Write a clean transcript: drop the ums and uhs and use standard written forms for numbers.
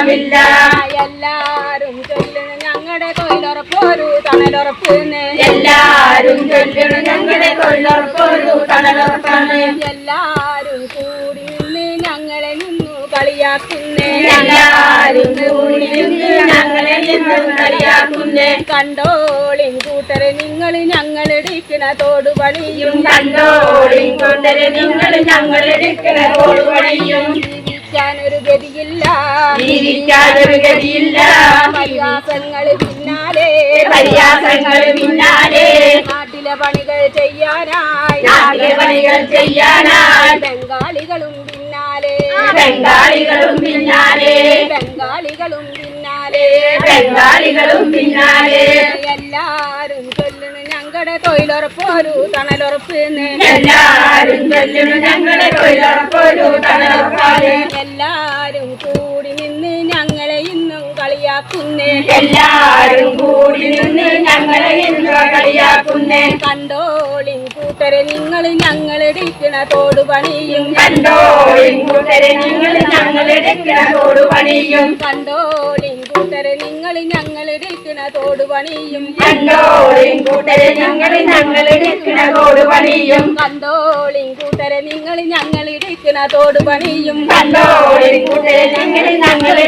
ക്ഷീണമില്ല. എല്ലാരും ചൊല്ലണം ഞങ്ങളുടെ തൊഴിലുറപ്പൊരു തണലുറപ്പെന്ന്. എല്ലാരും ചൊല്ലണം ഞങ്ങളുടെ തൊഴിലുറപ്പൊരു തണലുറപ്പാണ്. എല്ലാരും കൂടി നിന്ന് ഞങ്ങളെ നിന്നു കളിയാക്കുന്നേ. എല്ലാരും കൂടി നിന്ന് ഞങ്ങളെ നിന്നു കളിയാക്കുന്നേ. കണ്ടോളിൻ കൂട്ടരെ നിങ്ങൾ ഞങ്ങളെടുക്കണ തോടുപണിയും. കണ്ടോളിൻ കൂട്ടരെ നിങ്ങൾ ഞങ്ങളെടുക്കണ തോടുപണിയും. ജീവിക്കാനൊരു ഗതിയില്ല, ജീവിക്കാനൊരു ഗതിയില്ല. പരിഹാസങ്ങൾ പിന്നാലെ, പരിഹാസങ്ങൾ പിന്നാലെ. നാട്ടിലെ പണികൾ ചെയ്യാനായി, നാട്ടിലെ പണികൾ ചെയ്യാനായി. ബംഗാളികളും പിന്നാലെ, ബംഗാളികളും പിന്നാലെ. ബംഗാളികളും പിന്നാലെ, ബംഗാളികളും പിന്നാലെ. എല്ലാരും ചൊല്ലണം ഞങ്ങളുടെ തൊഴിലുറപ്പൊരു തണലുറപ്പെന്ന്. എല്ലാരും ചൊല്ലണം ഞങ്ങളുടെ തൊഴിലുറപ്പൊരു തണലുറപ്പാണ്. എല്ലാരും കൂടി നിന്ന് ഞങ്ങളെ ഇന്നും കളിയാക്കുന്നേ. എല്ലാരും കൂടി നിന്ന് ഞങ്ങളെ ഇന്നും കളിയാക്കുന്നേ. കണ്ടോളിൻ കൂട്ടരെ നിങ്ങൾ ഞങ്ങളെടുക്കണ തോടുപണിയും. കണ്ടോളിൻ കൂട്ടരെ നിങ്ങൾ ഞങ്ങളെടുക്കണ തോടുപണിയും. കണ്ടോളിൻ കൂട്ടരെ നിങ്ങൾ ഞങ്ങളെടുക്കണ തോടുപണിയും. കണ്ടോളിൻ കൂട്ടരെ ഞങ്ങളെടുക്കണ തോടുപണിയും. കണ്ടോളിൻ കൂട്ടരെ നിങ്ങൾ ഞങ്ങളെടുക്കണ തോടുപണിയും. കണ്ടോളിൻ കൂട്ടരെ ഞങ്ങളെ